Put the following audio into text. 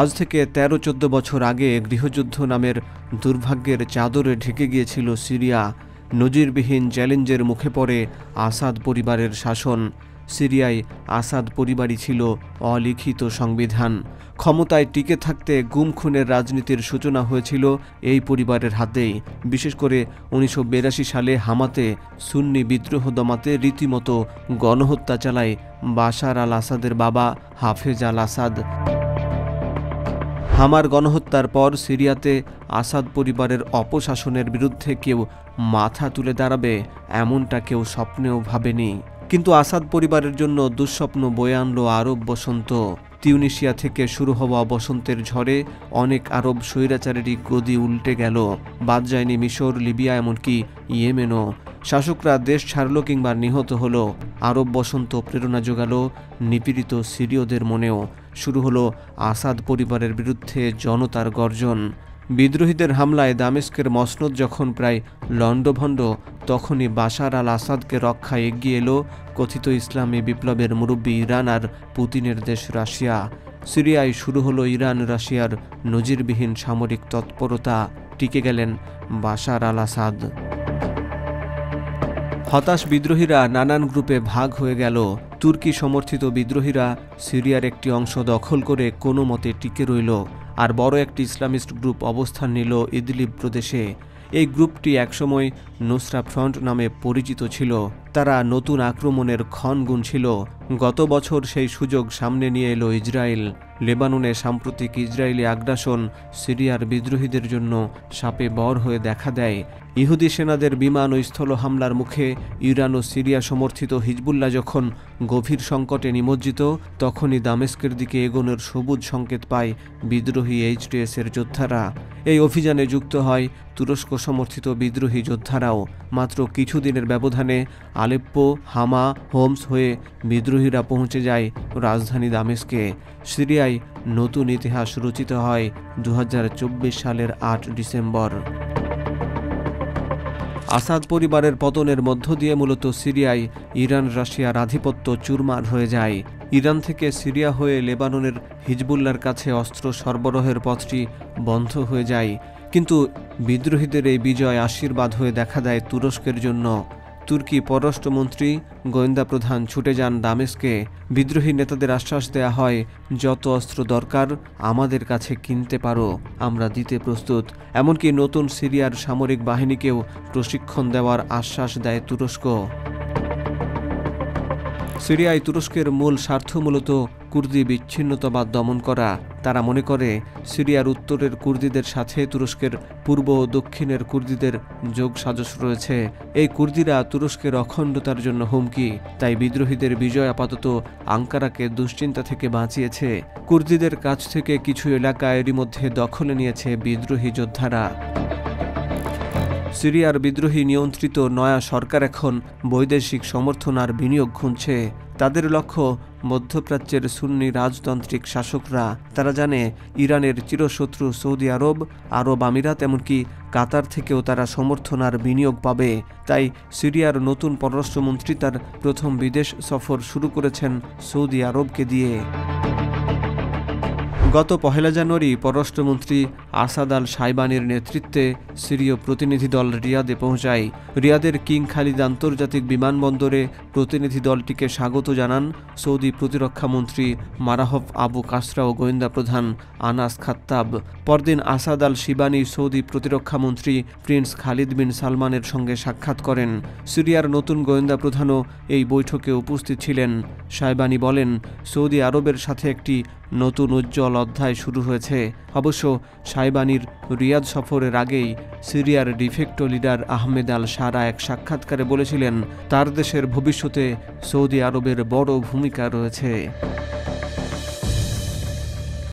আজ থেকে ১৩-১৪ বছর আগে গৃহযুদ্ধ নামের দুর্ভাগ্যের চাদরে ঢেকে গিয়েছিল সিরিয়া। নজিরবিহীন চ্যালেঞ্জের মুখে পড়ে আসাদ পরিবারের শাসন। সিরিয়ায় আসাদ পরিবারই ছিল অলিখিত সংবিধান। ক্ষমতায় টিকে থাকতে গুম খুনের রাজনীতির সূচনা হয়েছিল এই পরিবারের হাতেই। বিশেষ করে ১৯৮২ সালে হামাতে সুন্নি বিদ্রোহ দমাতে রীতিমতো গণহত্যা চালায় বাশার আল আসাদের বাবা হাফেজ আল আসাদ। হামার গণহত্যার পর সিরিয়াতে আসাদ পরিবারের অপশাসনের বিরুদ্ধে কেউ মাথা তুলে দাঁড়াবে এমনটা কেউ স্বপ্নেও ভাবেনি। কিন্তু আসাদ পরিবারের জন্য দুঃস্বপ্ন বয়ে আনলো আরব বসন্ত। তিউনিসিয়া থেকে শুরু হওয়া বসন্তের ঝড়ে অনেক আরব স্বৈরাচারেরই গদি উল্টে গেল। বাদ যায়নি মিশর, লিবিয়া, এমনকি ইয়েমেনও। শাসকরা দেশ ছাড়ল কিংবা নিহত হলো। আরব বসন্ত প্রেরণা জোগালো নিপীড়িত সিরীয়দের মনেও। শুরু হলো আসাদ পরিবারের বিরুদ্ধে জনতার গর্জন। বিদ্রোহীদের হামলায় দামেস্কের মসনদ যখন প্রায় লণ্ডভণ্ড, তখনই বাশার আল আসাদকে রক্ষায় এগিয়ে এলো কথিত ইসলামী বিপ্লবের মুরব্বী ইরান আর পুতিনের দেশ রাশিয়া। সিরিয়ায় শুরু হলো ইরান রাশিয়ার নজিরবিহীন সামরিক তৎপরতা। টিকে গেলেন বাশার আল আসাদ। হতাশ বিদ্রোহীরা নানান গ্রুপে ভাগ হয়ে গেল। তুর্কি সমর্থিত বিদ্রোহীরা সিরিয়ার একটি অংশ দখল করে কোনো মতে টিকে রইল, আর বড় একটি ইসলামিস্ট গ্রুপ অবস্থান নিল ইদলিব প্রদেশে। এই গ্রুপটি একসময় নুসরা ফ্রন্ট নামে পরিচিত ছিল। তারা নতুন আক্রমণের ক্ষণ গুনছিল। গত বছর সেই সুযোগ সামনে নিয়ে এলো ইসরায়েল। লেবাননে সাম্প্রতিক ইসরায়েলি আগ্রাসন সিরিয়ার বিদ্রোহীদের জন্য শাপে বর হয়ে দেখা দেয়। ইহুদি সেনাদের বিমান ও স্থল হামলার মুখে ইরান ও সিরিয়া সমর্থিত হিজবুল্লাহ যখন গভীর সংকটে নিমজ্জিত, তখনই দামেস্কের দিকে এগোনোর সবুজ সংকেত পায় বিদ্রোহী এইচটিএসের যোদ্ধারা। এই অভিযানে যুক্ত হয় তুরস্ক সমর্থিত বিদ্রোহী যোদ্ধারাও। মাত্র কিছুদিনের ব্যবধানে আলেপ্পো, হামা, হোমস হয়ে বিদ্রোহীরা পৌঁছে যায় রাজধানী দামেস্কে। সিরিয়ায় নতুন ইতিহাস রচিত হয় ২০২৪ সালের ৮ ডিসেম্বর। আসাদ পরিবারের পতনের মধ্য দিয়ে মূলত সিরিয়ায় ইরান রাশিয়ার আধিপত্য চুরমার হয়ে যায়। ইরান থেকে সিরিয়া হয়ে লেবাননের হিজবুল্লাহর কাছে অস্ত্র সরবরাহের পথটি বন্ধ হয়ে যায়। কিন্তু বিদ্রোহীদের এই বিজয় আশীর্বাদ হয়ে দেখা দেয় তুরস্কের জন্য। তুর্কি পররাষ্ট্রমন্ত্রী, গোয়েন্দা প্রধান ছুটে যান দামেস্কে। বিদ্রোহী নেতাদের আশ্বাস দেয়া হয়, যত অস্ত্র দরকার আমাদের কাছে কিনতে পারো, আমরা দিতে প্রস্তুত। এমনকি নতুন সিরিয়ার সামরিক বাহিনীকেও প্রশিক্ষণ দেওয়ার আশ্বাস দেয় তুরস্ক। সিরিয়ায় তুরস্কের মূল স্বার্থ মূলত কুর্দি বিচ্ছিন্নতাবাদ দমন করা। তারা মনে করে সিরিয়ার উত্তরের কুর্দিদের সাথে তুরস্কের পূর্ব ও দক্ষিণের কুর্দিদের যোগসাজশ রয়েছে। এই কুর্দিরা তুরস্কের অখণ্ডতার জন্য হুমকি। তাই বিদ্রোহীদের বিজয় আপাতত আঙ্কারাকে দুশ্চিন্তা থেকে বাঁচিয়েছে। কুর্দিদের কাছ থেকে কিছু এলাকা এরই মধ্যে দখলে নিয়েছে বিদ্রোহী যোদ্ধারা। সিরিয়ার বিদ্রোহী নিয়ন্ত্রিত নয়া সরকার এখন বৈদেশিক সমর্থন আর বিনিয়োগ খুঁজছে। তাদের লক্ষ্য মধ্যপ্রাচ্যের সুন্নি রাজতান্ত্রিক শাসকরা। তারা জানে ইরানের চিরশত্রু সৌদি আরব, আরব আমিরাত, এমনকি কাতার থেকেও তারা সমর্থন আর বিনিয়োগ পাবে। তাই সিরিয়ার নতুন পররাষ্ট্রমন্ত্রী তার প্রথম বিদেশ সফর শুরু করেছেন সৌদি আরবকে দিয়ে। গত ১ জানুয়ারি পররাষ্ট্রমন্ত্রী আসাদ আল শাইবানির নেতৃত্বে সিরীয় প্রতিনিধি দল রিয়াদে পৌঁছায়। রিয়াদের কিং খালিদ আন্তর্জাতিক বিমানবন্দরে প্রতিনিধি দলটিকে স্বাগত জানান সৌদি প্রতিরক্ষামন্ত্রী মারাহফ আবু কাসরা ও গোয়েন্দা প্রধান আনাস খাত্তাব। পরদিন আসাদ আল শিবানি সৌদি প্রতিরক্ষামন্ত্রী প্রিন্স খালিদ বিন সালমানের সঙ্গে সাক্ষাৎ করেন। সিরিয়ার নতুন গোয়েন্দা প্রধানও এই বৈঠকে উপস্থিত ছিলেন। শাইবানি বলেন, সৌদি আরবের সাথে একটি নতুন উজ্জ্বল অধ্যায় শুরু হয়েছে। অবশ্য শাইবানির রিয়াদ সফরের আগেই সিরিয়ার ডিফেক্টো লিডার আহমেদ আল শারা এক সাক্ষাৎকারে বলেছিলেন, তার দেশের ভবিষ্যতে সৌদি আরবের বড় ভূমিকা রয়েছে।